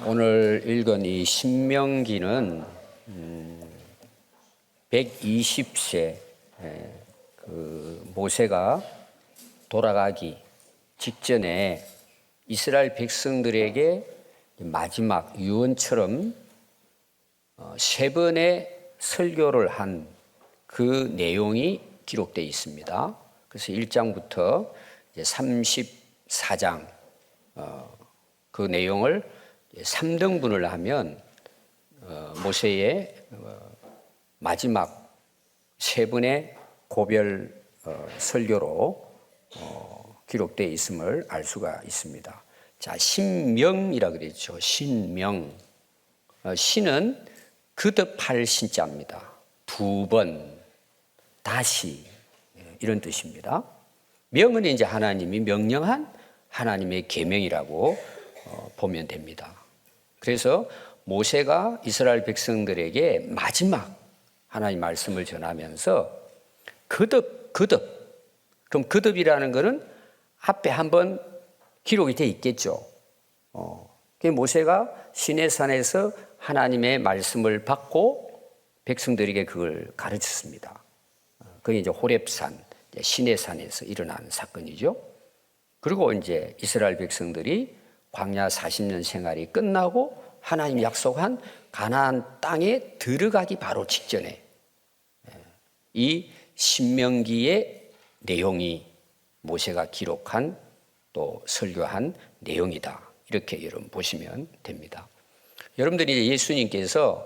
오늘 읽은 이 신명기는 120세 그 모세가 돌아가기 직전에 이스라엘 백성들에게 마지막 유언처럼 세 번의 설교를 한 그 내용이 기록되어 있습니다. 그래서 1장부터 34장 그 내용을 3등분을 하면 모세의 마지막 세 번의 고별 설교로 기록되어 있음을 알 수가 있습니다. 자, 신명이라 그랬죠. 신명. 신은 거듭할 신자입니다. 두 번, 다시 이런 뜻입니다. 명은 이제 하나님이 명령한 하나님의 계명이라고 보면 됩니다. 그래서 모세가 이스라엘 백성들에게 마지막 하나님 말씀을 전하면서 거듭. 그럼 거듭이라는 것은 앞에 한번 기록이 돼 있겠죠. 모세가 시내산에서 하나님의 말씀을 받고 백성들에게 그걸 가르쳤습니다. 그게 이제 호렙산, 시내산에서 일어난 사건이죠. 그리고 이제 이스라엘 백성들이 광야 40년 생활이 끝나고 하나님 약속한 가나안 땅에 들어가기 바로 직전에 이 신명기의 내용이 모세가 기록한 또 설교한 내용이다. 이렇게 여러분 보시면 됩니다. 여러분들이 예수님께서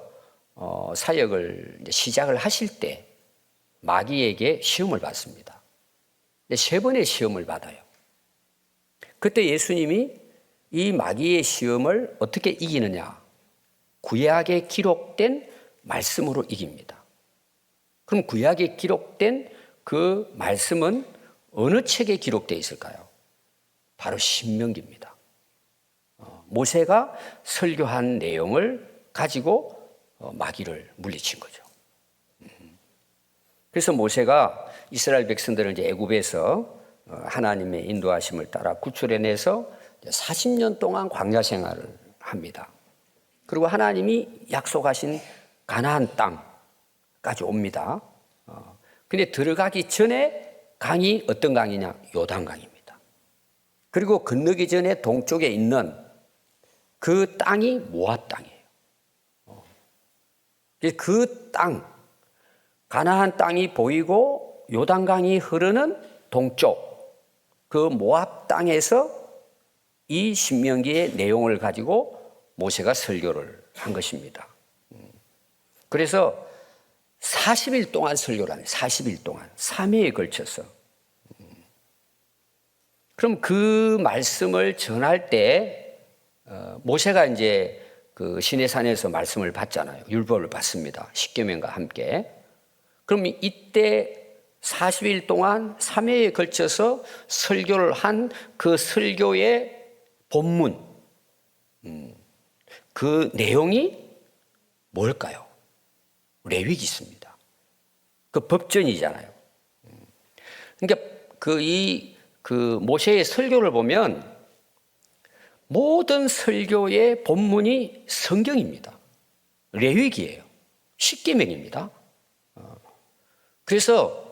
사역을 시작을 하실 때 마귀에게 시험을 받습니다. 세 번의 시험을 받아요. 그때 예수님이 이 마귀의 시험을 어떻게 이기느냐? 구약에 기록된 말씀으로 이깁니다. 그럼 구약에 기록된 그 말씀은 어느 책에 기록되어 있을까요? 바로 신명기입니다. 모세가 설교한 내용을 가지고 마귀를 물리친 거죠. 그래서 모세가 이스라엘 백성들을 이제 애굽에서 하나님의 인도하심을 따라 구출해내서 40년 동안 광야 생활을 합니다. 그리고 하나님이 약속하신 가나안 땅까지 옵니다. 근데 들어가기 전에 강이 어떤 강이냐? 요단강입니다. 그리고 건너기 전에 동쪽에 있는 그 땅이 모압 땅이에요. 그 땅, 가나안 땅이 보이고 요단강이 흐르는 동쪽, 그 모압 땅에서 이 신명기의 내용을 가지고 모세가 설교를 한 것입니다. 그래서 40일 동안 설교를 합니다. 40일 동안, 3회에 걸쳐서. 그럼 그 말씀을 전할 때 모세가 이제 그 시내산에서 말씀을 받잖아요. 율법을 받습니다. 십계명과 함께. 그럼 이때 40일 동안 3회에 걸쳐서 설교를 한 그 설교의 본문, 그 내용이 뭘까요? 레위기 있습니다. 그 법전이잖아요. 그러니까 그 모세의 설교를 보면 모든 설교의 본문이 성경입니다. 레위기예요. 십계명입니다. 그래서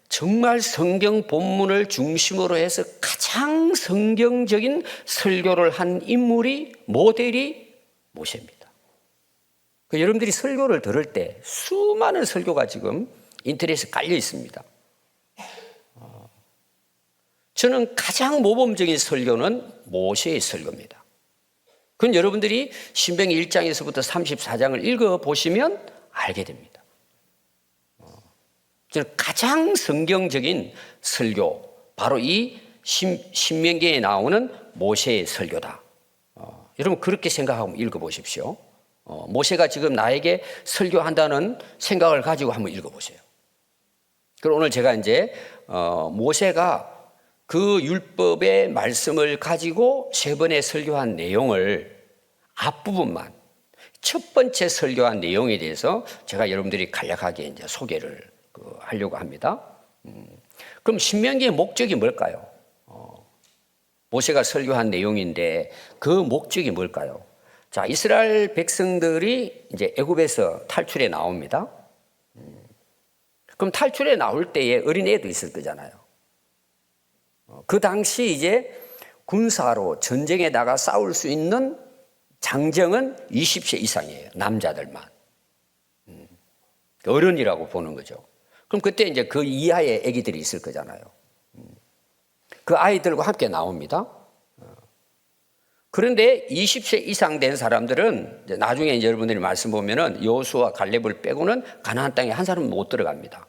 정말 성경 본문을 중심으로 해서 가장 성경적인 설교를 한 인물이 모델이 모세입니다. 여러분들이 설교를 들을 때 수많은 설교가 지금 인터넷에 깔려 있습니다. 저는 가장 모범적인 설교는 모세의 설교입니다. 그건 여러분들이 신명기 1장에서부터 34장을 읽어보시면 알게 됩니다. 저는 가장 성경적인 설교, 바로 이 신명기에 나오는 모세의 설교다. 여러분 그렇게 생각하고 읽어보십시오. 모세가 지금 나에게 설교한다는 생각을 가지고 한번 읽어보세요. 그럼 오늘 제가 이제 모세가 그 율법의 말씀을 가지고 세 번의 설교한 내용을 앞부분만 첫 번째 설교한 내용에 대해서 제가 여러분들이 간략하게 이제 소개를 하려고 합니다. 그럼 신명기의 목적이 뭘까요? 모세가 설교한 내용인데 그 목적이 뭘까요? 자, 이스라엘 백성들이 이제 애굽에서 탈출해 나옵니다. 그럼 탈출해 나올 때에 어린애도 있을 거잖아요. 그 당시 이제 군사로 전쟁에 나가 싸울 수 있는 장정은 20세 이상이에요. 남자들만. 어른이라고 보는 거죠. 그럼 그때 이제 그 이하의 아기들이 있을 거잖아요. 그 아이들과 함께 나옵니다. 그런데 20세 이상 된 사람들은 이제 나중에 이제 여러분들이 말씀 보면은 여호수아 갈렙을 빼고는 가나안 땅에 한 사람은 못 들어갑니다.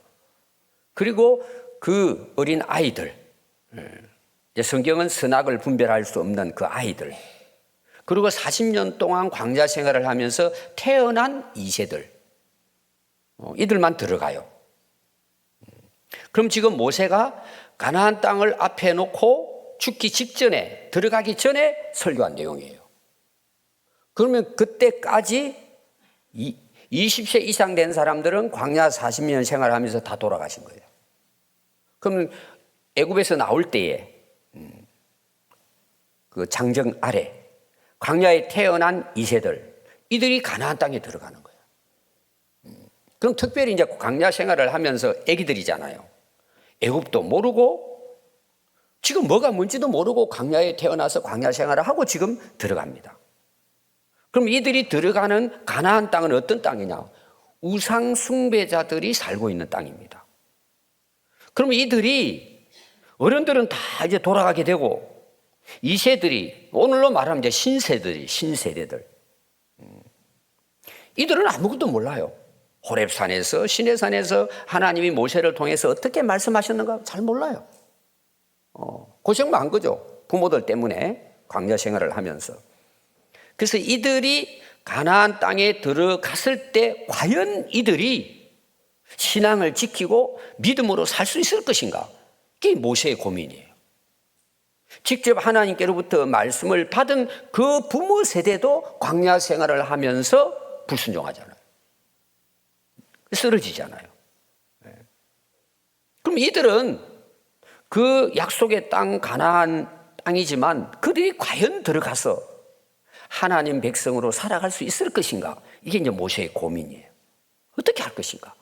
그리고 그 어린 아이들, 이제 성경은 선악을 분별할 수 없는 그 아이들, 그리고 40년 동안 광야 생활을 하면서 태어난 2세들, 이들만 들어가요. 그럼 지금 모세가 가나안 땅을 앞에 놓고 죽기 직전에, 들어가기 전에 설교한 내용이에요. 그러면 그때까지 20세 이상 된 사람들은 광야 40년 생활하면서 다 돌아가신 거예요. 그러면 애굽에서 나올 때에 그 장정 아래 광야에 태어난 2세들, 이들이 가나안 땅에 들어가는 거예요. 그럼 특별히 이제 광야 생활을 하면서 애기들이잖아요. 애굽도 모르고 지금 뭐가 뭔지도 모르고 광야에 태어나서 광야 생활을 하고 지금 들어갑니다. 그럼 이들이 들어가는 가나안 땅은 어떤 땅이냐? 우상 숭배자들이 살고 있는 땅입니다. 그럼 이들이 어른들은 다 이제 돌아가게 되고 2세들이 오늘로 말하면 이제 신세대들. 이들은 아무것도 몰라요. 호렙산에서 시내산에서 하나님이 모세를 통해서 어떻게 말씀하셨는가 잘 몰라요. 고생 많은 거죠. 부모들 때문에 광야 생활을 하면서. 그래서 이들이 가나안 땅에 들어갔을 때 과연 이들이 신앙을 지키고 믿음으로 살 수 있을 것인가? 그게 모세의 고민이에요. 직접 하나님께로부터 말씀을 받은 그 부모 세대도 광야 생활을 하면서 불순종하잖아요. 쓰러지잖아요. 그럼 이들은 그 약속의 땅 가나안 땅이지만 그들이 과연 들어가서 하나님 백성으로 살아갈 수 있을 것인가? 이게 이제 모세의 고민이에요. 어떻게 할 것인가?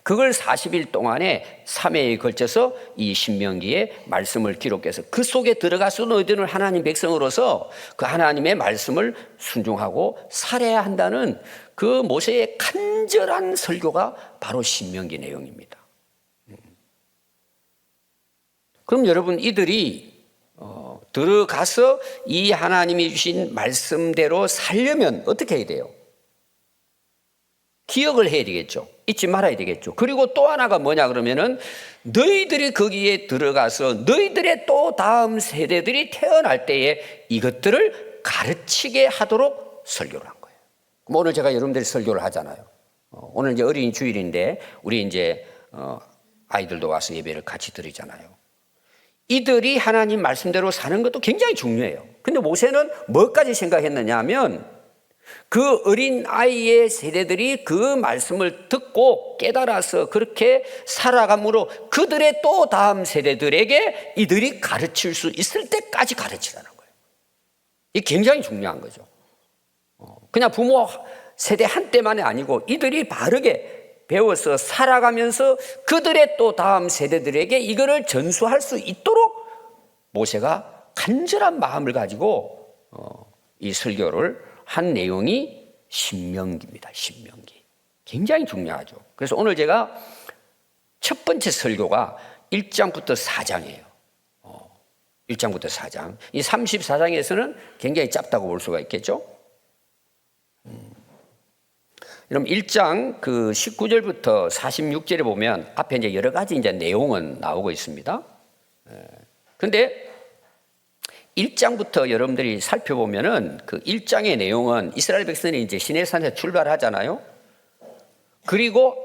그걸 40일 동안에 3회에 걸쳐서 이 신명기에 말씀을 기록해서 그 속에 들어가서 너희들은 하나님 백성으로서 그 하나님의 말씀을 순종하고 살아야 한다는 그 모세의 간절한 설교가 바로 신명기 내용입니다. 그럼 여러분 이들이 들어가서 이 하나님이 주신 말씀대로 살려면 어떻게 해야 돼요? 기억을 해야 되겠죠. 잊지 말아야 되겠죠. 그리고 또 하나가 뭐냐 그러면은 너희들이 거기에 들어가서 너희들의 또 다음 세대들이 태어날 때에 이것들을 가르치게 하도록 설교를 한 거예요. 그럼 오늘 제가 여러분들이 설교를 하잖아요. 오늘 이제 어린이 주일인데 우리 이제 아이들도 와서 예배를 같이 드리잖아요. 이들이 하나님 말씀대로 사는 것도 굉장히 중요해요. 근데 모세는 뭐까지 생각했느냐 하면 그 어린 아이의 세대들이 그 말씀을 듣고 깨달아서 그렇게 살아감으로 그들의 또 다음 세대들에게 이들이 가르칠 수 있을 때까지 가르치라는 거예요. 이게 굉장히 중요한 거죠. 그냥 부모 세대 한때만이 아니고 이들이 바르게 배워서 살아가면서 그들의 또 다음 세대들에게 이거를 전수할 수 있도록 모세가 간절한 마음을 가지고 이 설교를 한 내용이 신명기입니다. 신명기. 굉장히 중요하죠. 그래서 오늘 제가 첫 번째 설교가 1장부터 4장이에요. 1장부터 4장. 이 34장에서는 굉장히 짧다고 볼 수가 있겠죠. 그럼 1장 그 19절부터 46절에 보면 앞에 이제 여러 가지 이제 내용은 나오고 있습니다. 근데 1장부터 여러분들이 살펴보면은 그 1장의 내용은 이스라엘 백성이 이제 시내산에 출발하잖아요. 그리고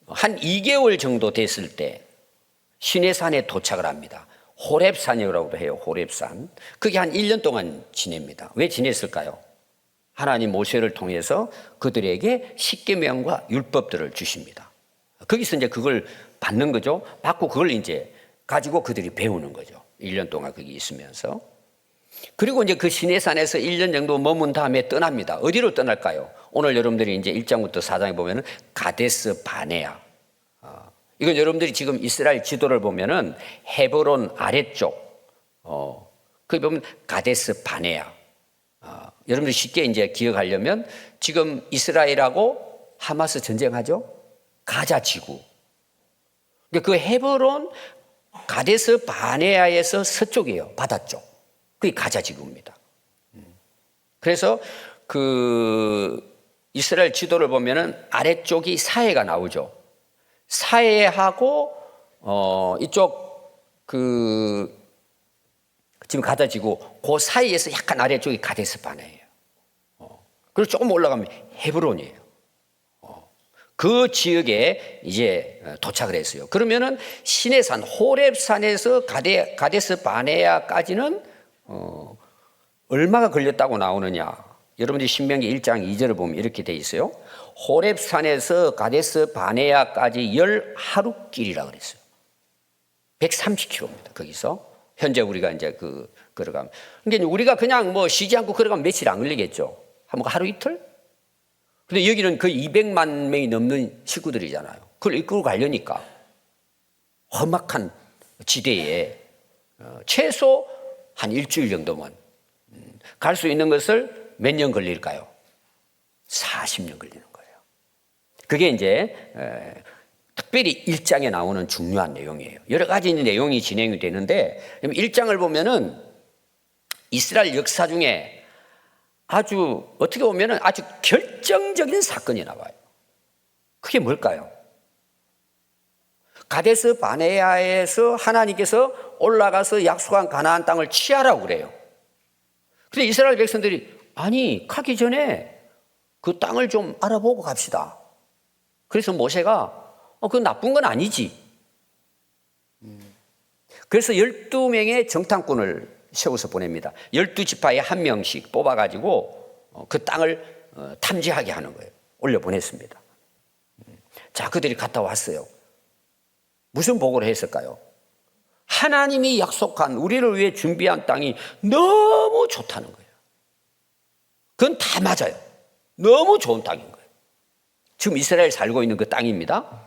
한 2개월 정도 됐을 때 시내산에 도착을 합니다. 호렙산이라고도 해요. 호렙산. 그게 한 1년 동안 지냅니다. 왜 지냈을까요? 하나님 모세를 통해서 그들에게 십계명과 율법들을 주십니다. 거기서 이제 그걸 받는 거죠. 받고 그걸 이제 가지고 그들이 배우는 거죠. 1년 동안 거기 있으면서. 그리고 이제 그 시내산에서 1년 정도 머문 다음에 떠납니다. 어디로 떠날까요? 오늘 여러분들이 이제 1장부터 4장에 보면은 가데스 바네아. 이건 여러분들이 지금 이스라엘 지도를 보면은 헤브론 아래쪽, 거기 보면 가데스 바네아. 여러분들이 쉽게 이제 기억하려면 지금 이스라엘하고 하마스 전쟁하죠? 가자 지구. 그 헤브론 가데스 바네아에서 서쪽이에요. 바다 쪽. 그게 가자 지구입니다. 그래서 그 이스라엘 지도를 보면은 아래쪽이 사해가 나오죠. 사해하고 이쪽 그 지금 가자 지구 그 사이에서 약간 아래쪽이 가데스 바네아예요. 그리고 조금 올라가면 헤브론이에요. 그 지역에 이제 도착을 했어요. 그러면은 시내산 호렙산에서 가데스 바네아까지는 얼마가 걸렸다고 나오느냐? 여러분들이 신명기 1장 2절을 보면 이렇게 돼 있어요. 호렙산에서 가데스 바네아까지 10하루길이라 그랬어요. 130km입니다. 거기서 현재 우리가 이제 걸어가면. 그러니까 우리가 그냥 뭐 쉬지 않고 걸어가면 며칠 안 걸리겠죠. 한 하루 이틀? 근데 여기는 거의 200만 명이 넘는 식구들이잖아요. 그걸 이끌고 가려니까 험악한 지대에 최소 한 일주일 정도만 갈 수 있는 것을 몇 년 걸릴까요? 40년 걸리는 거예요. 그게 이제 특별히 1장에 나오는 중요한 내용이에요. 여러 가지 내용이 진행이 되는데 1장을 보면은 이스라엘 역사 중에 아주 어떻게 보면은 아주 결정적인 사건이 나와요. 그게 뭘까요? 가데스 바네아에서 하나님께서 올라가서 약속한 가나안 땅을 취하라고 그래요. 그런데 이스라엘 백성들이 아니 가기 전에 그 땅을 좀 알아보고 갑시다. 그래서 모세가 그건 나쁜 건 아니지. 그래서 12명의 정탐꾼을 세워서 보냅니다. 12지파에 한 명씩 뽑아가지고 그 땅을 탐지하게 하는 거예요. 올려보냈습니다. 자, 그들이 갔다 왔어요. 무슨 보고를 했을까요? 하나님이 약속한 우리를 위해 준비한 땅이 너무 좋다는 거예요. 그건 다 맞아요. 너무 좋은 땅인 거예요. 지금 이스라엘 살고 있는 그 땅입니다.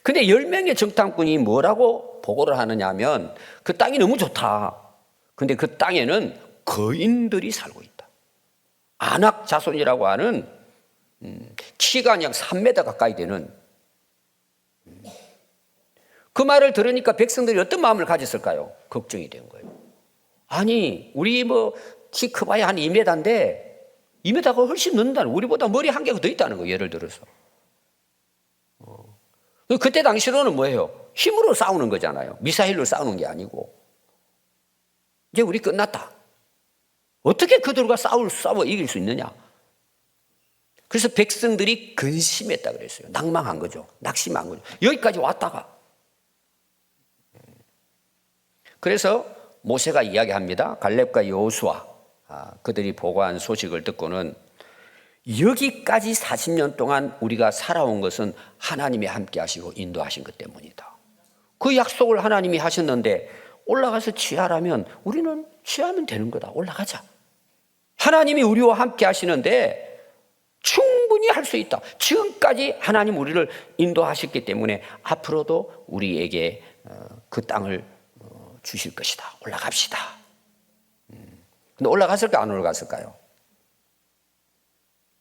근데 10명의 정탐꾼이 뭐라고 보고를 하느냐 하면 그 땅이 너무 좋다. 근데 그 땅에는 거인들이 살고 있다. 아낙 자손이라고 하는 키가 그냥 3m 가까이 되는 그 말을 들으니까 백성들이 어떤 마음을 가졌을까요? 걱정이 된 거예요. 아니 우리 뭐 키 커봐야 한 2m인데 2m가 훨씬 넘는다는 우리보다 머리 한 개가 더 있다는 거예요. 예를 들어서. 그때 당시로는 뭐예요? 힘으로 싸우는 거잖아요. 미사일로 싸우는 게 아니고. 이제 우리 끝났다. 어떻게 그들과 싸워 이길 수 있느냐? 그래서 백성들이 근심했다 그랬어요. 낭망한 거죠. 낙심한 거죠. 여기까지 왔다가. 그래서 모세가 이야기합니다. 갈렙과 여호수아 그들이 보고한 소식을 듣고는 여기까지 40년 동안 우리가 살아온 것은 하나님이 함께 하시고 인도하신 것 때문이다. 그 약속을 하나님이 하셨는데 올라가서 취하라면 우리는 취하면 되는 거다. 올라가자. 하나님이 우리와 함께 하시는데 충분히 할 수 있다. 지금까지 하나님 우리를 인도하셨기 때문에 앞으로도 우리에게 그 땅을 주실 것이다. 올라갑시다. 근데 올라갔을까 안 올라갔을까요?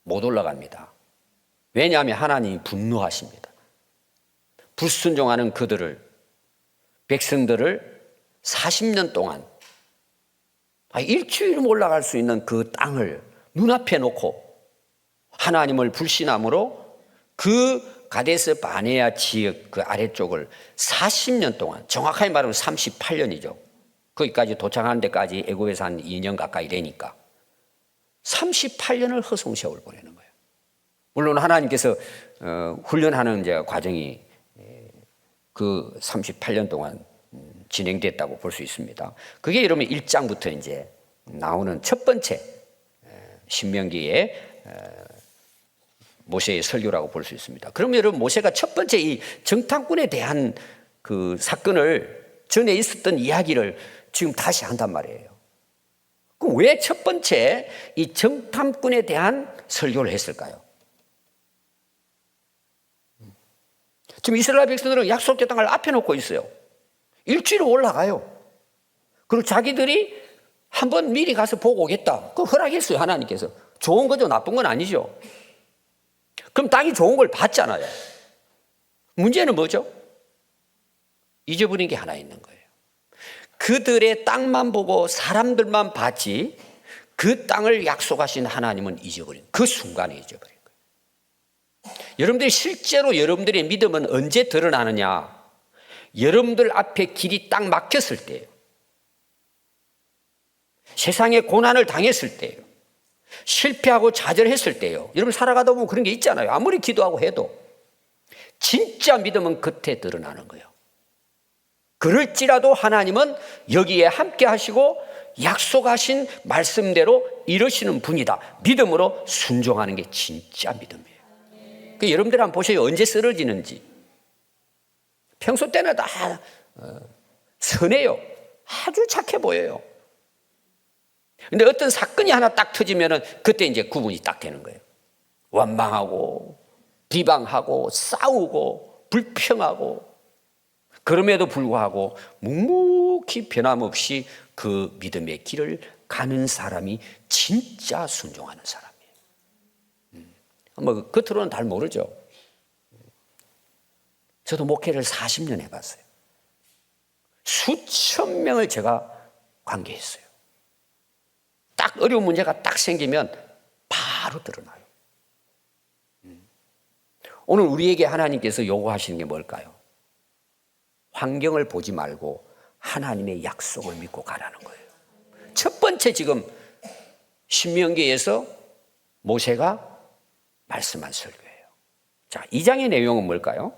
못 올라갑니다. 왜냐하면 하나님이 분노하십니다. 불순종하는 그들을 백성들을 40년 동안 일주일은 올라갈 수 있는 그 땅을 눈앞에 놓고 하나님을 불신함으로 그 가데스 바네아 지역 그 아래쪽을 40년 동안 정확하게 말하면 38년이죠. 거기까지 도착하는 데까지 애국에서 한 2년 가까이 되니까 38년을 허송세월 보내는 거예요. 물론 하나님께서 훈련하는 이제 과정이 그 38년 동안 진행됐다고 볼 수 있습니다. 그게 여러분 1장부터 이제 나오는 첫 번째 신명기의 모세의 설교라고 볼 수 있습니다. 그러면 여러분 모세가 첫 번째 이 정탐꾼에 대한 그 사건을 전에 있었던 이야기를 지금 다시 한단 말이에요. 그럼 왜 첫 번째 이 정탐꾼에 대한 설교를 했을까요? 지금 이스라엘 백성들은 약속의 땅을 앞에 놓고 있어요. 일주일 올라가요. 그리고 자기들이 한번 미리 가서 보고 오겠다. 그 허락했어요, 하나님께서. 좋은 거죠, 나쁜 건 아니죠. 그럼 땅이 좋은 걸 봤잖아요. 문제는 뭐죠? 잊어버린 게 하나 있는 거예요. 그들의 땅만 보고 사람들만 봤지 그 땅을 약속하신 하나님은 잊어버린, 그 순간에 잊어버린 거예요. 여러분들이 실제로 여러분들의 믿음은 언제 드러나느냐? 여러분들 앞에 길이 딱 막혔을 때예요. 세상에 고난을 당했을 때예요. 실패하고 좌절했을 때예요. 여러분 살아가다 보면 그런 게 있잖아요. 아무리 기도하고 해도 진짜 믿음은 그때 드러나는 거예요. 그럴지라도 하나님은 여기에 함께 하시고 약속하신 말씀대로 이루시는 분이다. 믿음으로 순종하는 게 진짜 믿음이에요. 그러니까 여러분들 한번 보세요. 언제 쓰러지는지. 평소 때는 다 선해요. 아주 착해 보여요. 근데 어떤 사건이 하나 딱 터지면은 그때 이제 구분이 딱 되는 거예요. 원망하고 비방하고 싸우고 불평하고, 그럼에도 불구하고 묵묵히 변함없이 그 믿음의 길을 가는 사람이 진짜 순종하는 사람이에요. 뭐 겉으로는 잘 모르죠. 저도 목회를 40년 해봤어요. 수천 명을 제가 관계했어요. 딱 어려운 문제가 딱 생기면 바로 드러나요. 오늘 우리에게 하나님께서 요구하시는 게 뭘까요? 환경을 보지 말고 하나님의 약속을 믿고 가라는 거예요. 첫 번째 지금 신명기에서 모세가 말씀한 설교예요. 자, 2장의 내용은 뭘까요?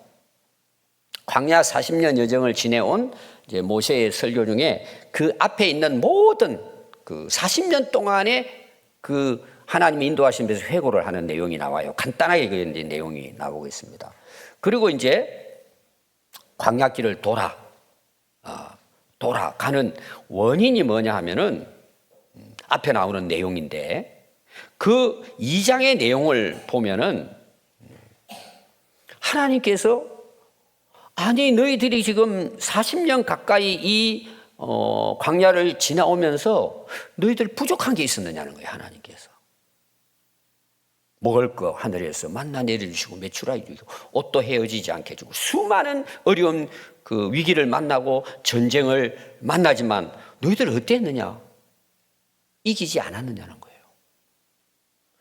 광야 40년 여정을 지내온 이제 모세의 설교 중에 그 앞에 있는 모든 그 40년 동안의 그 하나님이 인도하신 데서 회고를 하는 내용이 나와요. 간단하게 그 이제 내용이 나오고 있습니다. 그리고 이제 광야길을 돌아가는 원인이 뭐냐 하면은 앞에 나오는 내용인데, 그 2장의 내용을 보면은 하나님께서 아니 너희들이 지금 40년 가까이 이 광야를 지나오면서 너희들 부족한 게 있었느냐는 거예요. 하나님께서 먹을 거 하늘에서 만나 내려주시고 메추라기 주시고 옷도 헤어지지 않게 해주고 수많은 어려운 그 위기를 만나고 전쟁을 만나지만 너희들 어땠느냐? 이기지 않았느냐는 거예요.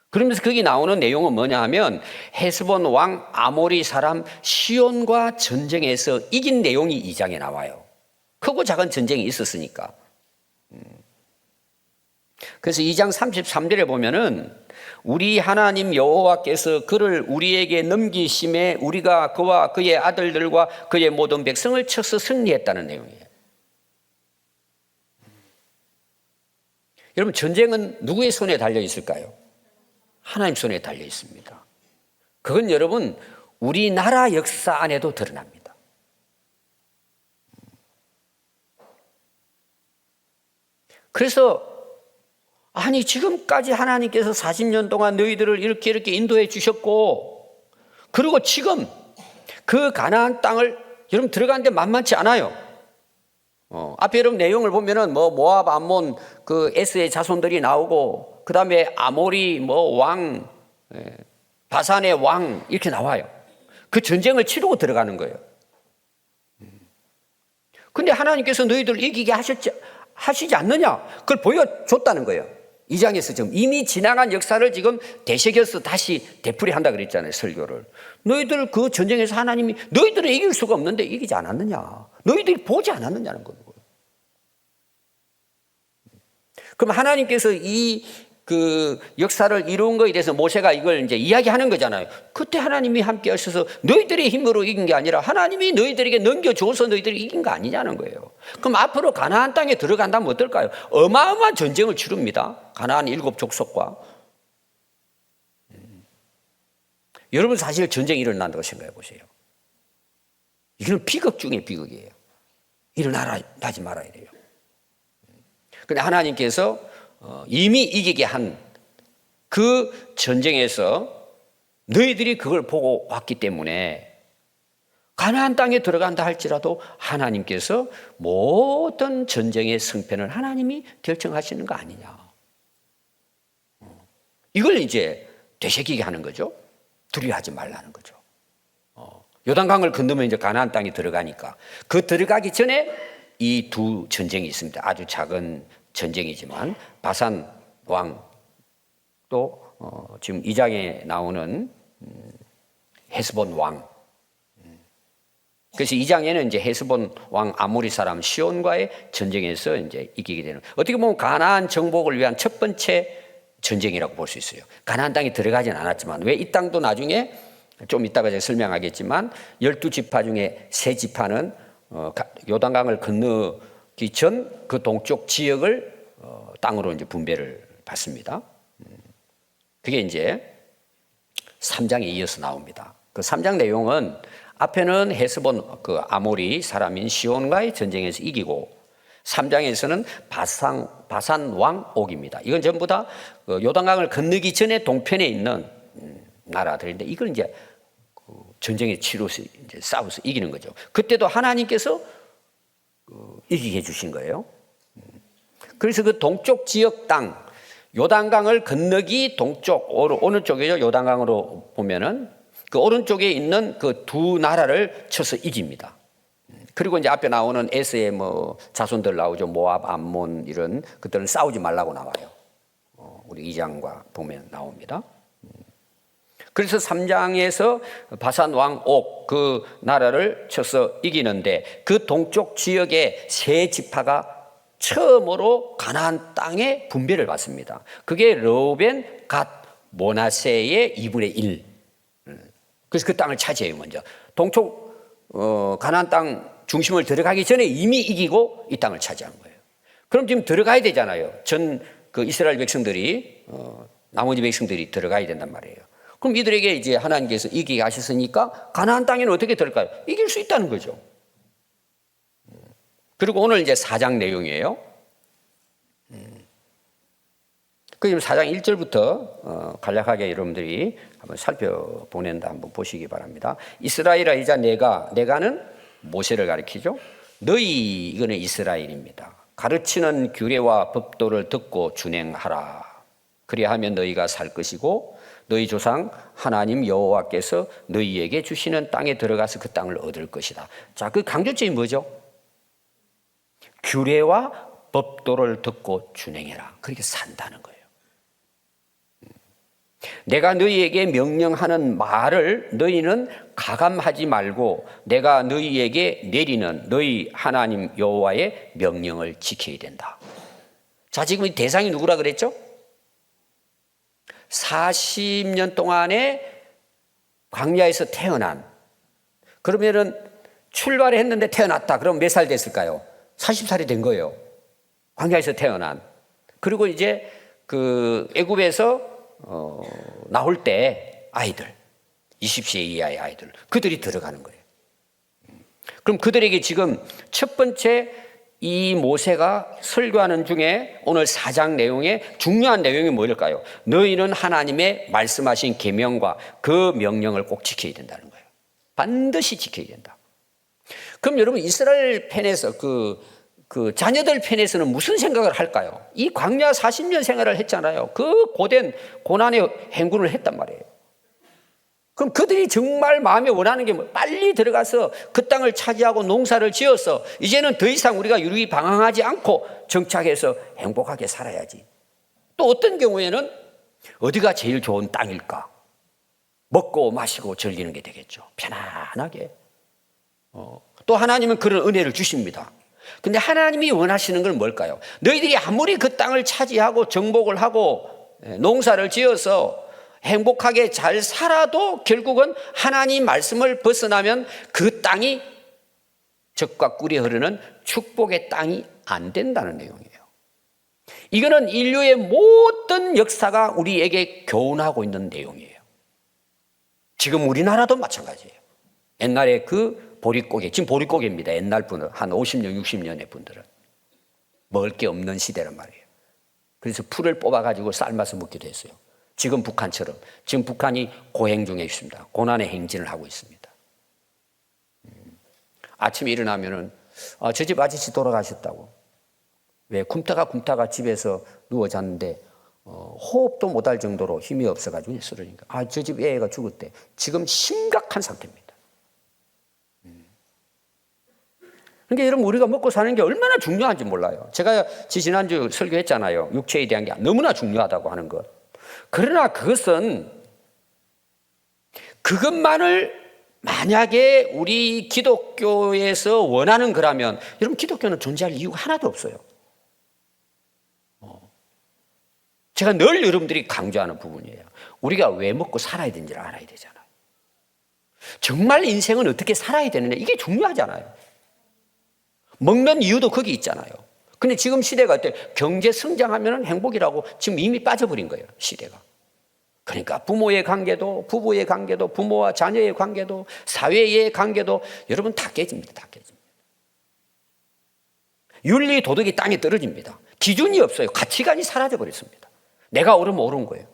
그러면서 거기 나오는 내용은 뭐냐 하면 헤스본 왕 아모리 사람 시온과 전쟁에서 이긴 내용이 2장에 나와요. 크고 작은 전쟁이 있었으니까. 그래서 2장 33절에 보면은 우리 하나님 여호와께서 그를 우리에게 넘기심에 우리가 그와 그의 아들들과 그의 모든 백성을 쳐서 승리했다는 내용이에요. 여러분 전쟁은 누구의 손에 달려 있을까요? 하나님 손에 달려 있습니다. 그건 여러분 우리나라 역사 안에도 드러납니다. 그래서 아니 지금까지 하나님께서 40년 동안 너희들을 이렇게 인도해 주셨고, 그리고 지금 그 가나안 땅을 여러분 들어가는데 만만치 않아요. 앞에 여러분 내용을 보면은 뭐 모압, 암몬, 그 에스의 자손들이 나오고, 그 다음에 아모리 뭐 왕, 바산의 왕 이렇게 나와요. 그 전쟁을 치르고 들어가는 거예요. 근데 하나님께서 너희들 이기게 하시지 않느냐? 그걸 보여줬다는 거예요. 2장에서 지금 이미 지나간 역사를 지금 되새겨서 다시 되풀이한다 그랬잖아요, 설교를. 너희들 그 전쟁에서 하나님이 너희들을 이길 수가 없는데 이기지 않았느냐? 너희들이 보지 않았느냐는 거예요. 그럼 하나님께서 이 그 역사를 이룬 거에 대해서 모세가 이걸 이제 이야기하는 거잖아요. 그때 하나님이 함께 하셔서 너희들의 힘으로 이긴 게 아니라 하나님이 너희들에게 넘겨줘서 너희들이 이긴 거 아니냐는 거예요. 그럼 앞으로 가나안 땅에 들어간다면 어떨까요? 어마어마한 전쟁을 치릅니다. 가나안 7 족속과. 여러분 사실 전쟁이 일어난다고 생각해 보세요. 이건 비극 중에 비극이에요. 일어나지 말아야 돼요. 근데 하나님께서 이미 이기게 한 그 전쟁에서 너희들이 그걸 보고 왔기 때문에 가나안 땅에 들어간다 할지라도 하나님께서 모든 전쟁의 승패는 하나님이 결정하시는 거 아니냐. 이걸 이제 되새기게 하는 거죠. 두려워하지 말라는 거죠. 요단강을 건너면 이제 가나안 땅에 들어가니까 그 들어가기 전에 이 두 전쟁이 있습니다. 아주 작은 전쟁이지만 바산 왕 또 지금 2장에 나오는 헤스본 왕. 그래서 2장에는 이제 헤스본 왕 아모리 사람 시온과의 전쟁에서 이제 이기게 되는. 어떻게 보면 가나안 정복을 위한 첫 번째 전쟁이라고 볼 수 있어요. 가나안 땅에 들어가진 않았지만 왜 이 땅도 나중에 좀 이따가 제가 설명하겠지만 12지파 중에 3지파는 요단강을 건너기 전 그 동쪽 지역을 땅으로 이제 분배를 받습니다. 그게 이제 3장에 이어서 나옵니다. 그 3장 내용은 앞에는 헤스본 그 아모리 사람인 시온과의 전쟁에서 이기고 3장에서는 바산 왕 옥입니다. 이건 전부 다 요단강을 건너기 전에 동편에 있는 나라들인데 이걸 이제 전쟁에 치러서 이제 싸워서 이기는 거죠. 그때도 하나님께서 이기게 해주신 거예요. 그래서 그 동쪽 지역 땅 요단강을 건너기 동쪽 오른쪽이죠. 요단강으로 보면은 그 오른쪽에 있는 그 두 나라를 쳐서 이깁니다. 그리고 이제 앞에 나오는 에스의 뭐 자손들 나오죠. 모압, 암몬 이런 그들은 싸우지 말라고 나와요. 우리 2장과 보면 나옵니다. 그래서 3장에서 바산 왕 옥 그 나라를 쳐서 이기는데 그 동쪽 지역의 3지파가 처음으로 가나안 땅에 분배를 받습니다. 그게 르우벤, 갓, 므낫세의 2분의 1. 그래서 그 땅을 차지해요. 먼저 동쪽 가나안 땅 중심을 들어가기 전에 이미 이기고 이 땅을 차지한 거예요. 그럼 지금 들어가야 되잖아요. 전 그 이스라엘 백성들이 나머지 백성들이 들어가야 된단 말이에요. 그럼 이들에게 이제 하나님께서 이기게 하셨으니까 가나안 땅에는 어떻게 들어갈까요? 이길 수 있다는 거죠. 그리고 오늘 이제 4장 내용이에요. 그 4장 1절부터 간략하게 여러분들이 한번 살펴보낸다 한번 보시기 바랍니다. 이스라엘아 이자 내가는 모세를 가리키죠. 너희 이거는 이스라엘입니다. 가르치는 규례와 법도를 듣고 준행하라. 그리하면 너희가 살 것이고 너희 조상 하나님 여호와께서 너희에게 주시는 땅에 들어가서 그 땅을 얻을 것이다. 자, 그 강조점이 뭐죠? 규례와 법도를 듣고 준행해라. 그렇게 산다는 거예요. 내가 너희에게 명령하는 말을 너희는 가감하지 말고 내가 너희에게 내리는 너희 하나님 여호와의 명령을 지켜야 된다. 자, 지금 이 대상이 누구라 그랬죠? 40년 동안에 광야에서 태어난, 그러면은 출발했는데 태어났다. 그럼 몇 살 됐을까요? 40살이 된 거예요. 광야에서 태어난. 그리고 이제 그 애굽에서 나올 때 아이들, 20세 이하의 아이들, 그들이 들어가는 거예요. 그럼 그들에게 지금 첫 번째 이 모세가 설교하는 중에 오늘 4장 내용에 중요한 내용이 뭘까요? 너희는 하나님의 말씀하신 계명과 그 명령을 꼭 지켜야 된다는 거예요. 반드시 지켜야 된다. 그럼 여러분 이스라엘 편에서 그 자녀들 편에서는 무슨 생각을 할까요? 이 광야 40년 생활을 했잖아요. 그 고된 고난의 행군을 했단 말이에요. 그럼 그들이 정말 마음에 원하는 게 뭐 빨리 들어가서 그 땅을 차지하고 농사를 지어서 이제는 더 이상 우리가 유리 방황하지 않고 정착해서 행복하게 살아야지. 또 어떤 경우에는 어디가 제일 좋은 땅일까? 먹고 마시고 즐기는 게 되겠죠. 편안하게. 또 하나님은 그런 은혜를 주십니다. 근데 하나님이 원하시는 건 뭘까요? 너희들이 아무리 그 땅을 차지하고 정복을 하고 농사를 지어서 행복하게 잘 살아도 결국은 하나님 말씀을 벗어나면 그 땅이 젖과 꿀이 흐르는 축복의 땅이 안 된다는 내용이에요. 이거는 인류의 모든 역사가 우리에게 교훈하고 있는 내용이에요. 지금 우리나라도 마찬가지예요. 옛날에 그 보릿고개, 지금 보릿고개입니다. 옛날 분들, 한 50년, 60년의 분들은. 먹을 게 없는 시대란 말이에요. 그래서 풀을 뽑아가지고 삶아서 먹기도 했어요. 지금 북한처럼. 지금 북한이 고행 중에 있습니다. 고난의 행진을 하고 있습니다. 아침에 일어나면은 저 집 아저씨 돌아가셨다고. 왜? 굼타가 집에서 누워 잤는데 호흡도 못할 정도로 힘이 없어가지고 쓰러지니까 저 집 애가 죽었대. 지금 심각한 상태입니다. 그러니까 여러분 우리가 먹고 사는 게 얼마나 중요한지 몰라요. 제가 지난주 설교했잖아요. 육체에 대한 게 너무나 중요하다고 하는 것. 그러나 그것만을 만약에 우리 기독교에서 원하는 거라면 여러분 기독교는 존재할 이유가 하나도 없어요. 제가 늘 여러분들이 강조하는 부분이에요. 우리가 왜 먹고 살아야 되는지를 알아야 되잖아요. 정말 인생은 어떻게 살아야 되느냐 이게 중요하잖아요. 먹는 이유도 거기 있잖아요. 근데 지금 시대가 어때요? 경제 성장하면 행복이라고 지금 이미 빠져버린 거예요. 시대가. 그러니까 부모의 관계도 부부의 관계도 부모와 자녀의 관계도 사회의 관계도 여러분 다 깨집니다. 다 깨집니다. 윤리 도덕이 땅에 떨어집니다. 기준이 없어요. 가치관이 사라져버렸습니다. 내가 옳으면 옳은 거예요.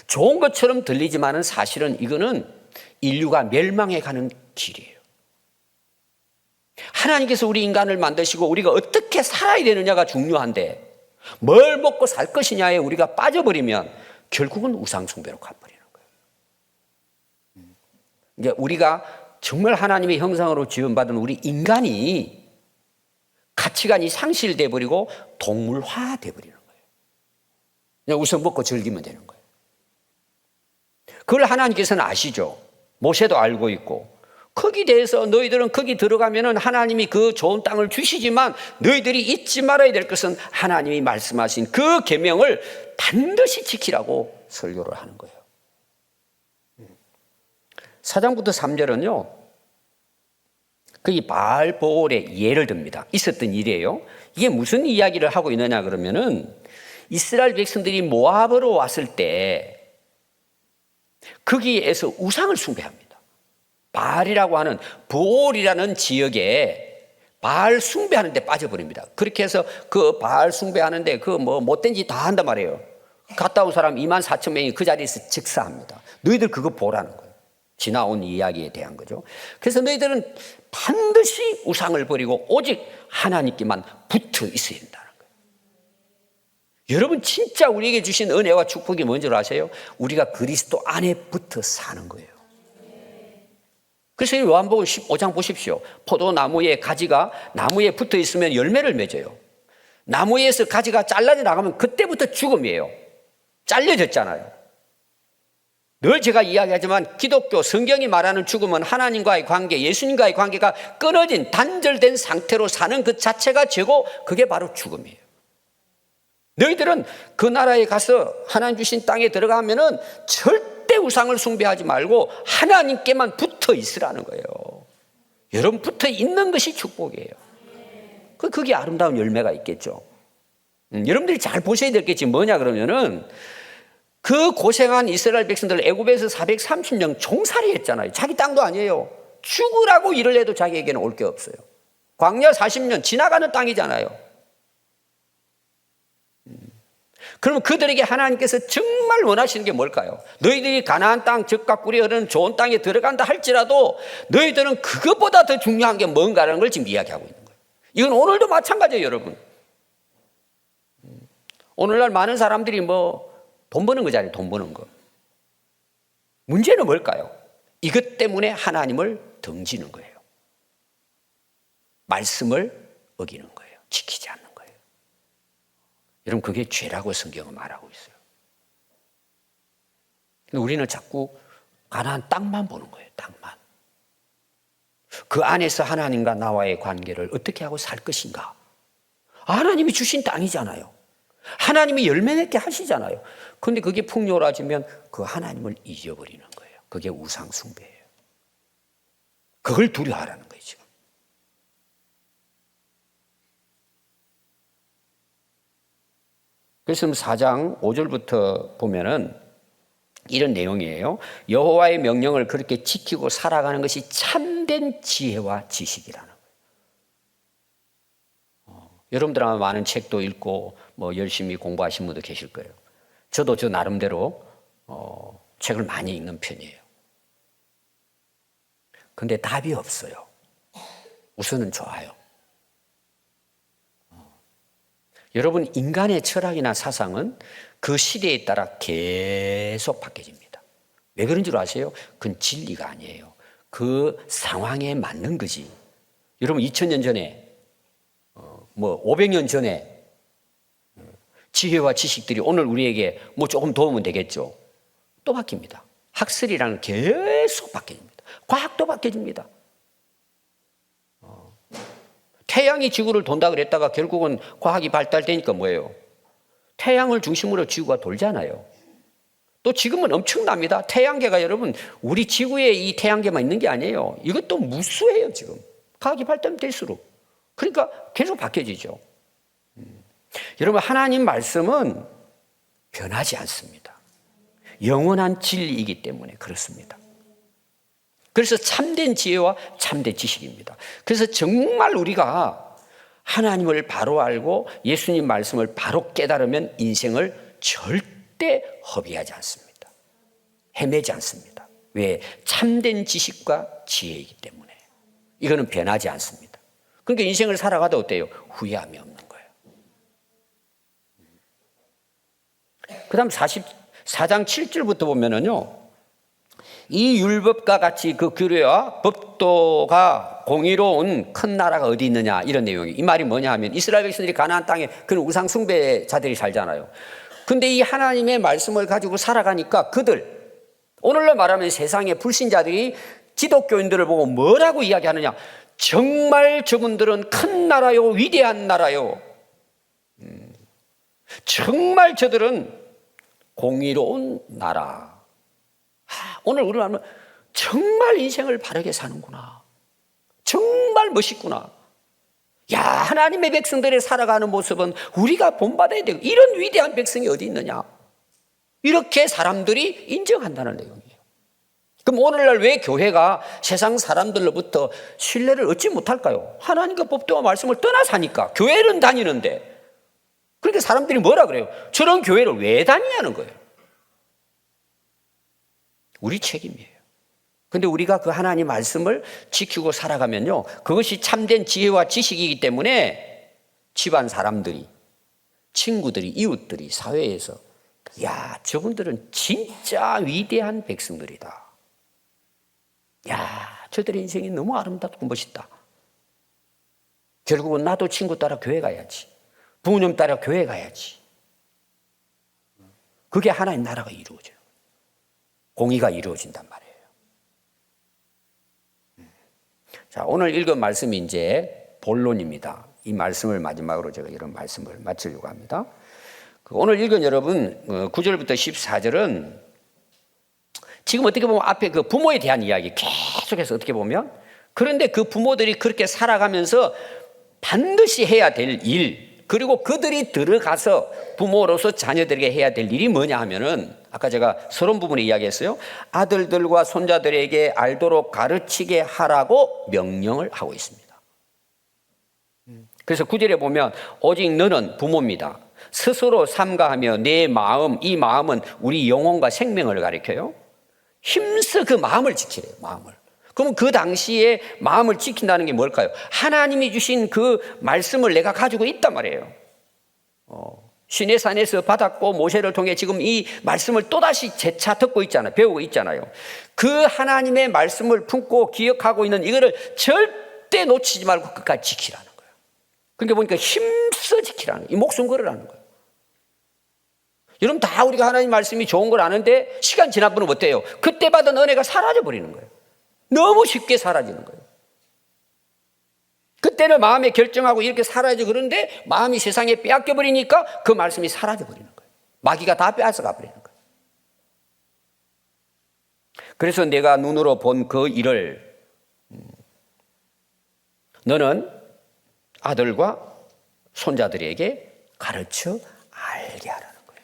좋은 것처럼 들리지만은 사실은 이거는 인류가 멸망해 가는 길이에요. 하나님께서 우리 인간을 만드시고 우리가 어떻게 살아야 되느냐가 중요한데 뭘 먹고 살 것이냐에 우리가 빠져버리면 결국은 우상숭배로 가버리는 거예요. 이제 우리가 정말 하나님의 형상으로 지음받은 우리 인간이 가치관이 상실돼 버리고 동물화돼 버리는 거예요. 그냥 우선 먹고 즐기면 되는 거예요. 그걸 하나님께서는 아시죠. 모세도 알고 있고 거기 대해서 너희들은 거기 들어가면은 하나님이 그 좋은 땅을 주시지만 너희들이 잊지 말아야 될 것은 하나님이 말씀하신 그 계명을 반드시 지키라고 설교를 하는 거예요. 4장부터 3절은요. 거기 바알보올의 예를 듭니다. 있었던 일이에요. 이게 무슨 이야기를 하고 있느냐 그러면은 이스라엘 백성들이 모압으로 왔을 때 거기에서 우상을 숭배합니다. 바알이라고 하는 보올이라는 지역에 바알 숭배하는 데 빠져버립니다. 그렇게 해서 그 바알 숭배하는데 그 뭐 못된 짓 다 한단 말이에요. 갔다 온 사람 24,000명이 그 자리에서 즉사합니다. 너희들 그거 보라는 거예요. 지나온 이야기에 대한 거죠. 그래서 너희들은 반드시 우상을 버리고 오직 하나님께만 붙어 있어야 된다는 거예요. 여러분 진짜 우리에게 주신 은혜와 축복이 뭔지 아세요? 우리가 그리스도 안에 붙어 사는 거예요. 그래서 요한복음 15장 보십시오. 포도나무의 가지가 나무에 붙어 있으면 열매를 맺어요. 나무에서 가지가 잘라져 나가면 그때부터 죽음이에요. 잘려졌잖아요. 늘 제가 이야기하지만 기독교 성경이 말하는 죽음은 하나님과의 관계, 예수님과의 관계가 끊어진 단절된 상태로 사는 그 자체가 죄고 그게 바로 죽음이에요. 너희들은 그 나라에 가서 하나님 주신 땅에 들어가면은 절대 우상을 숭배하지 말고 하나님께만 붙어 있으라는 거예요. 여러분 붙어 있는 것이 축복이에요. 그게 아름다운 열매가 있겠죠. 여러분들이 잘 보셔야 될 게 지금 뭐냐 그러면은 그 고생한 이스라엘 백성들 애굽에서 430년 종살이 했잖아요. 자기 땅도 아니에요. 죽으라고 일을 해도 자기에게는 올 게 없어요. 광야 40년 지나가는 땅이잖아요. 그러면 그들에게 하나님께서 정말 원하시는 게 뭘까요? 너희들이 가나안 땅 젖과 꿀이 흐르는 좋은 땅에 들어간다 할지라도 너희들은 그것보다 더 중요한 게 뭔가라는 걸 지금 이야기하고 있는 거예요. 이건 오늘도 마찬가지예요, 여러분. 오늘날 많은 사람들이 돈 버는 거잖아요, 돈 버는 거. 문제는 뭘까요? 이것 때문에 하나님을 등지는 거예요. 말씀을 어기는 거예요. 지키지 않는 거예요. 여러분 그게 죄라고 성경은 말하고 있어요. 근데 우리는 자꾸 가나안 땅만 보는 거예요. 땅만. 그 안에서 하나님과 나와의 관계를 어떻게 하고 살 것인가. 하나님이 주신 땅이잖아요. 하나님이 열매 맺게 하시잖아요. 그런데 그게 풍요로워지면 그 하나님을 잊어버리는 거예요. 그게 우상 숭배예요. 그걸 두려워하라는 거예요 지금. 그래서 4장 5절부터 보면은 이런 내용이에요. 여호와의 명령을 그렇게 지키고 살아가는 것이 참된 지혜와 지식이라는 거예요. 여러분들 아마 많은 책도 읽고 뭐 열심히 공부하신 분도 계실 거예요. 저도 저 나름대로 책을 많이 읽는 편이에요. 근데 답이 없어요. 우선은 좋아요. 여러분, 인간의 철학이나 사상은 그 시대에 따라 계속 바뀌어집니다. 왜 그런 줄 아세요? 그건 진리가 아니에요. 그 상황에 맞는 거지. 여러분, 2000년 전에, 500년 전에 지혜와 지식들이 오늘 우리에게 뭐 조금 도우면 되겠죠. 또 바뀝니다. 학설이라는 계속 바뀌어집니다. 과학도 바뀌어집니다. 태양이 지구를 돈다 그랬다가 결국은 과학이 발달되니까 뭐예요? 태양을 중심으로 지구가 돌잖아요. 또 지금은 엄청납니다. 태양계가 여러분, 우리 지구에 이 태양계만 있는 게 아니에요. 이것도 무수해요, 지금. 과학이 발달될수록. 그러니까 계속 바뀌어지죠. 여러분, 하나님 말씀은 변하지 않습니다. 영원한 진리이기 때문에 그렇습니다. 그래서 참된 지혜와 참된 지식입니다. 그래서 정말 우리가 하나님을 바로 알고 예수님 말씀을 바로 깨달으면 인생을 절대 허비하지 않습니다. 헤매지 않습니다. 왜? 참된 지식과 지혜이기 때문에. 이거는 변하지 않습니다. 그러니까 인생을 살아가도 어때요? 후회함이 없는 거예요. 그 다음 44장 7절부터 보면은요, 이 율법과 같이 그 규례와 법도가 공의로운 큰 나라가 어디 있느냐, 이런 내용이. 이 말이 뭐냐 하면 이스라엘 백성들이 가나안 땅에 그런 우상 숭배자들이 살잖아요. 근데 이 하나님의 말씀을 가지고 살아가니까 그들, 오늘날 말하면 세상의 불신자들이 기독교인들을 보고 뭐라고 이야기하느냐, 정말 저분들은 큰 나라요, 위대한 나라요, 정말 저들은 공의로운 나라. 오늘 우리가 하면 정말 인생을 바르게 사는구나, 정말 멋있구나. 야, 하나님의 백성들이 살아가는 모습은 우리가 본받아야 되고, 이런 위대한 백성이 어디 있느냐, 이렇게 사람들이 인정한다는 내용이에요. 그럼 오늘날 왜 교회가 세상 사람들로부터 신뢰를 얻지 못할까요? 하나님과 법도와 말씀을 떠나 사니까. 교회는 다니는데. 그러니까 사람들이 뭐라 그래요? 저런 교회를 왜 다니냐는 거예요. 우리 책임이에요. 근데 우리가 그 하나님 말씀을 지키고 살아가면요, 그것이 참된 지혜와 지식이기 때문에 집안 사람들이, 친구들이, 이웃들이, 사회에서 야, 저분들은 진짜 위대한 백성들이다. 야, 저들의 인생이 너무 아름답고 멋있다. 결국은 나도 친구 따라 교회 가야지, 부모님 따라 교회 가야지. 그게 하나님 나라가 이루어져요. 공의가 이루어진단 말이에요. 자, 오늘 읽은 말씀이 이제 본론입니다. 이 말씀을 마지막으로 제가 이런 말씀을 마치려고 합니다. 오늘 읽은 여러분 9절부터 14절은 지금 어떻게 보면 앞에 그 부모에 대한 이야기 계속해서 어떻게 보면, 그런데 그 부모들이 그렇게 살아가면서 반드시 해야 될 일, 그리고 그들이 들어가서 부모로서 자녀들에게 해야 될 일이 뭐냐 하면은, 아까 제가 서론 부분에 이야기했어요. 아들들과 손자들에게 알도록 가르치게 하라고 명령을 하고 있습니다. 그래서 9절에 보면 오직 너는 부모입니다. 스스로 삼가하며 내 마음, 이 마음은 우리 영혼과 생명을 가리켜요. 힘써 그 마음을 지키래요. 마음을. 그럼 그 당시에 마음을 지킨다는 게 뭘까요? 하나님이 주신 그 말씀을 내가 가지고 있단 말이에요. 시내산에서 받았고 모세를 통해 지금 이 말씀을 또다시 재차 듣고 있잖아요. 배우고 있잖아요. 그 하나님의 말씀을 품고 기억하고 있는 이거를 절대 놓치지 말고 끝까지 지키라는 거예요. 그러니까 보니까 힘써 지키라는 거예요. 이 목숨 걸으라는 거예요. 여러분, 다 우리가 하나님 말씀이 좋은 걸 아는데 시간 지난 분은 어때요? 그때 받은 은혜가 사라져 버리는 거예요. 너무 쉽게 사라지는 거예요. 그때는 마음에 결정하고 이렇게 살아야죠. 그런데 마음이 세상에 빼앗겨 버리니까 그 말씀이 사라져 버리는 거예요. 마귀가 다 빼앗아가 버리는 거예요. 그래서 내가 눈으로 본 그 일을 너는 아들과 손자들에게 가르쳐 알게 하라는 거예요.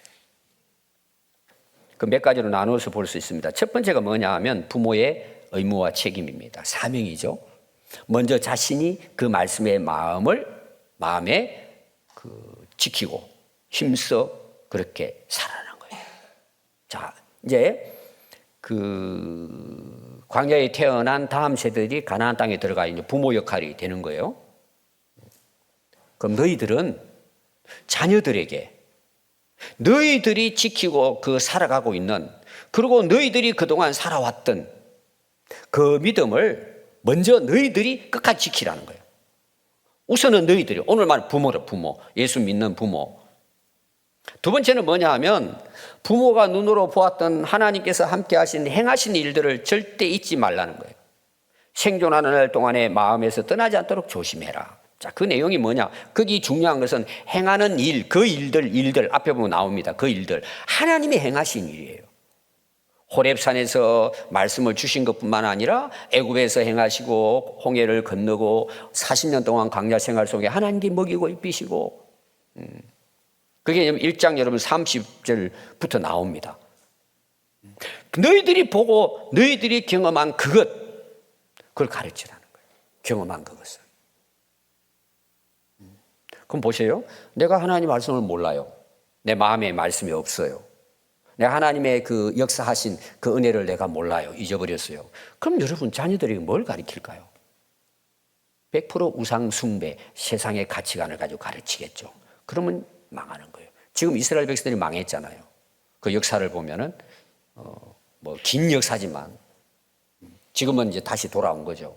그 몇 가지로 나누어서 볼 수 있습니다. 첫 번째가 뭐냐 하면 부모의 의무와 책임입니다. 사명이죠. 먼저 자신이 그 말씀의 마음에 지키고 힘써 그렇게 살아난 거예요. 자, 이제 광야에 태어난 다음 세대들이 가나안 땅에 들어가 이제 부모 역할이 되는 거예요. 그럼 너희들은 자녀들에게 너희들이 지키고 살아가고 있는, 그리고 너희들이 그동안 살아왔던 그 믿음을 먼저 너희들이 끝까지 지키라는 거예요. 우선은 너희들이, 오늘 말 부모라, 부모. 예수 믿는 부모. 두 번째는 뭐냐 하면 부모가 눈으로 보았던 하나님께서 함께 하신 행하신 일들을 절대 잊지 말라는 거예요. 생존하는 날 동안에 마음에서 떠나지 않도록 조심해라. 자, 그 내용이 뭐냐? 거기 중요한 것은 행하는 일, 그 일들 앞에 보면 나옵니다. 그 일들 하나님이 행하신 일이에요. 호렙산에서 말씀을 주신 것뿐만 아니라 애굽에서 행하시고 홍해를 건너고 40년 동안 광야 생활 속에 하나님께 먹이고 입히시고, 그게 1장 여러분 30절부터 나옵니다. 너희들이 보고 너희들이 경험한 그걸 가르치라는 거예요. 경험한 그것을. 그럼 보세요. 내가 하나님 말씀을 몰라요. 내 마음에 말씀이 없어요. 내가 하나님의 그 역사하신 그 은혜를 내가 몰라요. 잊어버렸어요. 그럼 여러분 자녀들에게 뭘 가르칠까요? 100% 우상 숭배, 세상의 가치관을 가지고 가르치겠죠. 그러면 망하는 거예요. 지금 이스라엘 백성들이 망했잖아요. 그 역사를 보면은 뭐 긴 역사지만 지금은 이제 다시 돌아온 거죠.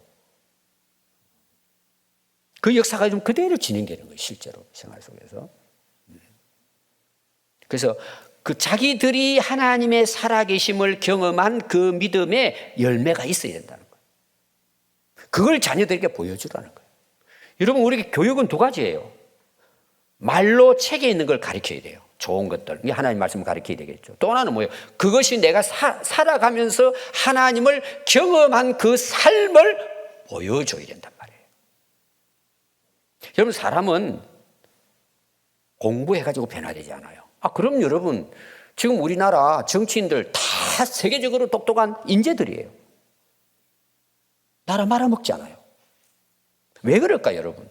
그 역사가 좀 그대로 진행되는 거예요. 실제로 생활 속에서. 그래서 그 자기들이 하나님의 살아계심을 경험한 그 믿음의 열매가 있어야 된다는 거예요. 그걸 자녀들에게 보여주라는 거예요. 여러분, 우리 교육은 두 가지예요. 말로 책에 있는 걸 가르쳐야 돼요. 좋은 것들. 하나님 말씀을 가르쳐야 되겠죠. 또 하나는 뭐예요? 그것이 내가 살아가면서 하나님을 경험한 그 삶을 보여줘야 된단 말이에요. 여러분, 사람은 공부해가지고 변화되지 않아요. 그럼 여러분, 지금 우리나라 정치인들 다 세계적으로 똑똑한 인재들이에요. 나라 말아먹지 않아요. 왜 그럴까요, 여러분?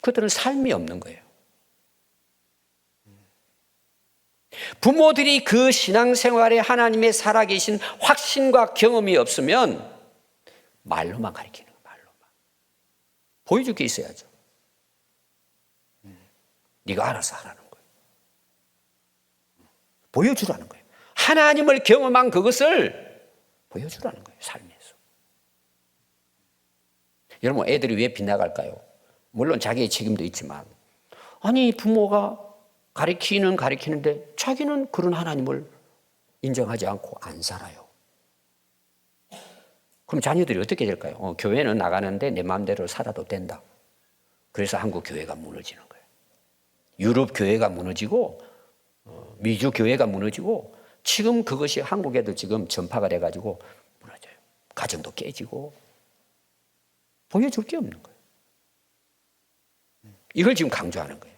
그들은 삶이 없는 거예요. 부모들이 그 신앙생활에 하나님의 살아계신 확신과 경험이 없으면 말로만 가르치는 거예요. 말로만. 보여줄 게 있어야죠. 네가 알아서 하라는 거예요. 보여주라는 거예요. 하나님을 경험한 그것을 보여주라는 거예요. 삶에서. 여러분, 애들이 왜 빗나갈까요? 물론 자기의 책임도 있지만, 아니 부모가 가르치는데 자기는 그런 하나님을 인정하지 않고 안 살아요. 그럼 자녀들이 어떻게 될까요? 교회는 나가는데 내 마음대로 살아도 된다. 그래서 한국 교회가 무너지는 거예요. 유럽 교회가 무너지고 미주 교회가 무너지고, 지금 그것이 한국에도 지금 전파가 돼가지고 무너져요. 가정도 깨지고 보여줄 게 없는 거예요. 이걸 지금 강조하는 거예요.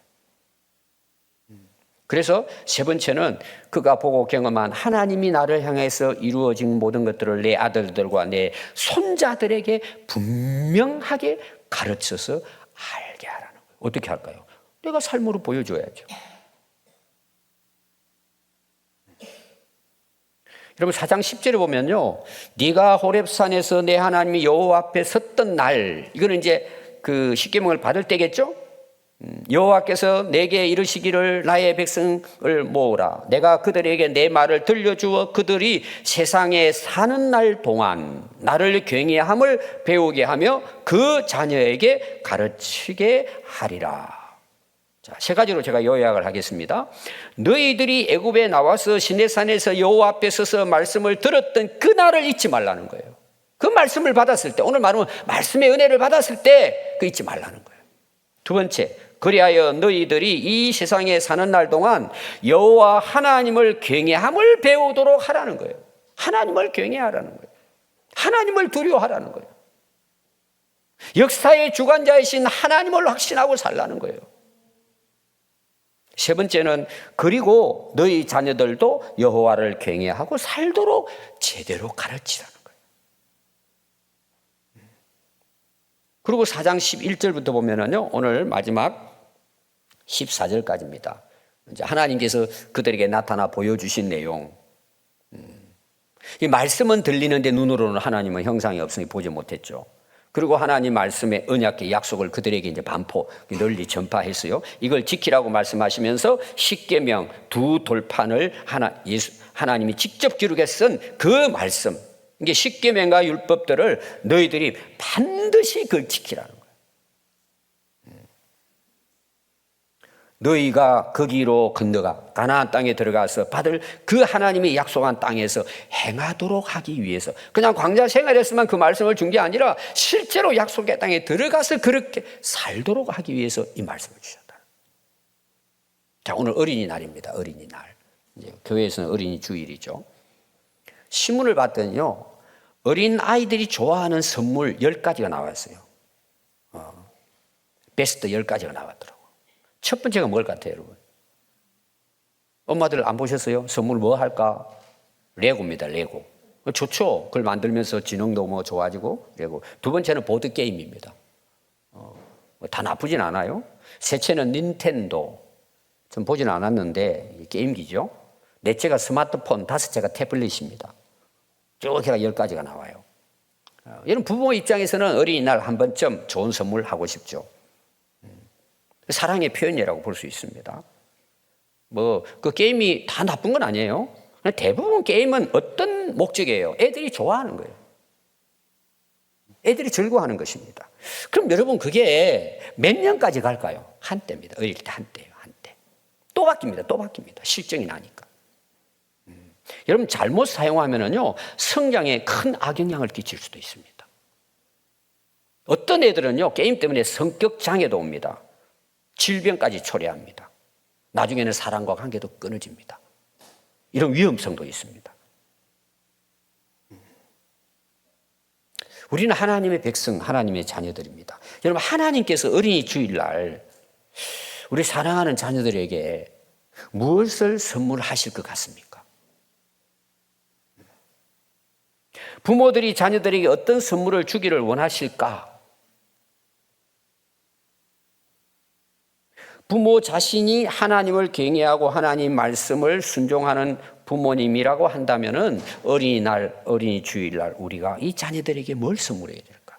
그래서 세 번째는 그가 보고 경험한 하나님이 나를 향해서 이루어진 모든 것들을 내 아들들과 내 손자들에게 분명하게 가르쳐서 알게 하라는 거예요. 어떻게 할까요? 내가 삶으로 보여줘야죠. 여러분 4장 10절에 보면요, 네가 호렙산에서 내 하나님 여호와 앞에 섰던 날, 이거는 이제 그 십계명을 받을 때겠죠. 여호와께서 내게 이르시기를 나의 백성을 모으라. 내가 그들에게 내 말을 들려주어 그들이 세상에 사는 날 동안 나를 경외함을 배우게 하며 그 자녀에게 가르치게 하리라. 자, 세 가지로 제가 요약을 하겠습니다. 너희들이 애굽에 나와서 시내산에서 여호와 앞에 서서 말씀을 들었던 그날을 잊지 말라는 거예요. 그 말씀을 받았을 때, 오늘 말하면 말씀의 은혜를 받았을 때 그 잊지 말라는 거예요. 두 번째, 그리하여 너희들이 이 세상에 사는 날 동안 여호와 하나님을 경외함을 배우도록 하라는 거예요. 하나님을 경외하라는 거예요. 하나님을 두려워하라는 거예요. 역사의 주관자이신 하나님을 확신하고 살라는 거예요. 세 번째는 그리고 너희 자녀들도 여호와를 경외하고 살도록 제대로 가르치라는 거예요. 그리고 4장 11절부터 보면은요, 오늘 마지막 14절까지입니다. 이제 하나님께서 그들에게 나타나 보여주신 내용. 이 말씀은 들리는데 눈으로는 하나님은 형상이 없으니 보지 못했죠. 그리고 하나님 말씀의 언약의 약속을 그들에게 이제 반포 널리 전파했어요. 이걸 지키라고 말씀하시면서 십계명 두 돌판을 하나님이 직접 기록해 쓴 그 말씀, 이게 십계명과 율법들을 너희들이 반드시 그걸 지키라는 거예요. 너희가 거기로 건너가 가나안 땅에 들어가서 받을 그 하나님이 약속한 땅에서 행하도록 하기 위해서, 그냥 광야 생활했으면 그 말씀을 준 게 아니라 실제로 약속의 땅에 들어가서 그렇게 살도록 하기 위해서 이 말씀을 주셨다. 자, 오늘 어린이날입니다. 어린이날. 이제 교회에서는 어린이 주일이죠. 신문을 봤더니요, 어린 아이들이 좋아하는 선물 10가지가 나왔어요. 베스트 10가지가 나왔더라고요. 첫 번째가 뭘 같아요, 여러분? 엄마들 안 보셨어요? 선물 뭐 할까? 레고입니다, 레고. 좋죠. 그걸 만들면서 지능도 뭐 좋아지고, 레고. 두 번째는 보드게임입니다. 다 나쁘진 않아요. 셋째는 닌텐도. 전 보진 않았는데, 게임기죠. 넷째가 스마트폰, 다섯째가 태블릿입니다. 쭉 해가 10가지가 나와요. 이런 부모 입장에서는 어린이날 한 번쯤 좋은 선물 하고 싶죠. 사랑의 표현이라고 볼 수 있습니다. 그 게임이 다 나쁜 건 아니에요. 대부분 게임은 어떤 목적이에요? 애들이 좋아하는 거예요. 애들이 즐거워하는 것입니다. 그럼 여러분, 그게 몇 년까지 갈까요? 한때입니다. 어릴 때 한때예요, 한때. 또 바뀝니다. 또 바뀝니다. 실정이 나니까. 여러분, 잘못 사용하면은요, 성장에 큰 악영향을 끼칠 수도 있습니다. 어떤 애들은요, 게임 때문에 성격 장애도 옵니다. 질병까지 초래합니다. 나중에는 사랑과 관계도 끊어집니다. 이런 위험성도 있습니다. 우리는 하나님의 백성, 하나님의 자녀들입니다. 여러분, 하나님께서 어린이 주일날 우리 사랑하는 자녀들에게 무엇을 선물하실 것 같습니까? 부모들이 자녀들에게 어떤 선물을 주기를 원하실까? 부모 자신이 하나님을 경외하고 하나님 말씀을 순종하는 부모님이라고 한다면은 어린이날, 어린이 주일날 우리가 이 자녀들에게 뭘 선물해야 될까?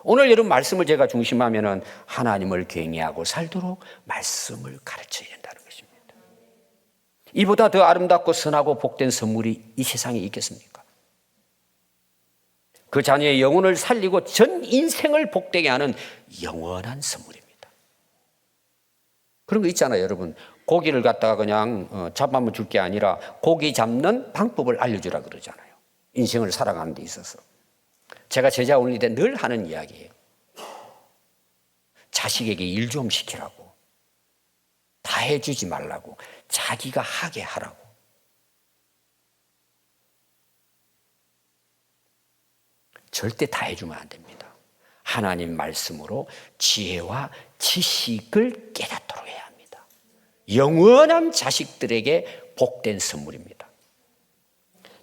오늘 여러분 말씀을 제가 중심하면은 하나님을 경외하고 살도록 말씀을 가르쳐야 된다는 것입니다. 이보다 더 아름답고 선하고 복된 선물이 이 세상에 있겠습니까? 그 자녀의 영혼을 살리고 전 인생을 복되게 하는 영원한 선물입니다. 그런 거 있잖아요, 여러분. 고기를 갖다가 그냥 잡아만 줄 게 아니라 고기 잡는 방법을 알려주라 그러잖아요. 인생을 살아가는 데 있어서. 제가 제자 올릴 때 늘 하는 이야기예요. 자식에게 일 좀 시키라고. 다 해주지 말라고. 자기가 하게 하라고. 절대 다 해주면 안 됩니다. 하나님 말씀으로 지혜와 지식을 깨닫도록 해야 합니다. 영원한 자식들에게 복된 선물입니다.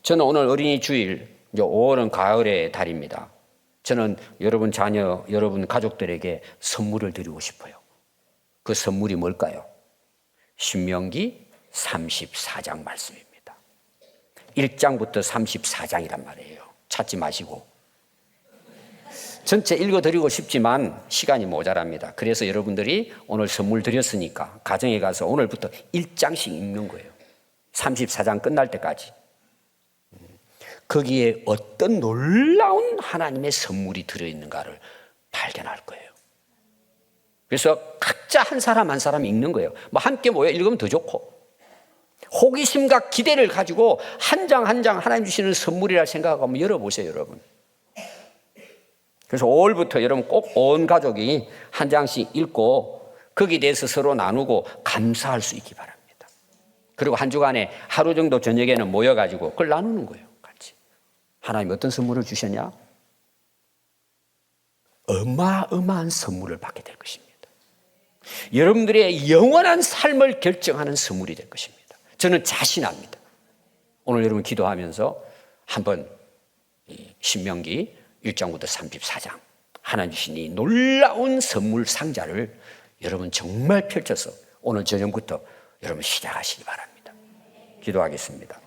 저는 오늘 어린이 주일, 5월은 가을의 달입니다. 저는 여러분 자녀, 여러분 가족들에게 선물을 드리고 싶어요. 그 선물이 뭘까요? 신명기 34장 말씀입니다. 1장부터 34장이란 말이에요. 찾지 마시고. 전체 읽어드리고 싶지만 시간이 모자랍니다. 그래서 여러분들이 오늘 선물 드렸으니까 가정에 가서 오늘부터 1장씩 읽는 거예요. 34장 끝날 때까지. 거기에 어떤 놀라운 하나님의 선물이 들어있는가를 발견할 거예요. 그래서 각자 한 사람 한 사람 읽는 거예요. 뭐 함께 모여 읽으면 더 좋고, 호기심과 기대를 가지고 한 장 한 장 하나님 주시는 선물이라 생각하고 한번 열어보세요, 여러분. 그래서 5월부터 여러분 꼭 온 가족이 한 장씩 읽고 거기에 대해서 서로 나누고 감사할 수 있기 바랍니다. 그리고 한 주간에 하루 정도 저녁에는 모여가지고 그걸 나누는 거예요, 같이. 하나님 어떤 선물을 주셨냐? 어마어마한 선물을 받게 될 것입니다. 여러분들의 영원한 삶을 결정하는 선물이 될 것입니다. 저는 자신합니다. 오늘 여러분 기도하면서 한번 신명기 1장부터 34장 하나님 주신 이 놀라운 선물 상자를 여러분 정말 펼쳐서 오늘 저녁부터 여러분 시작하시기 바랍니다. 기도하겠습니다.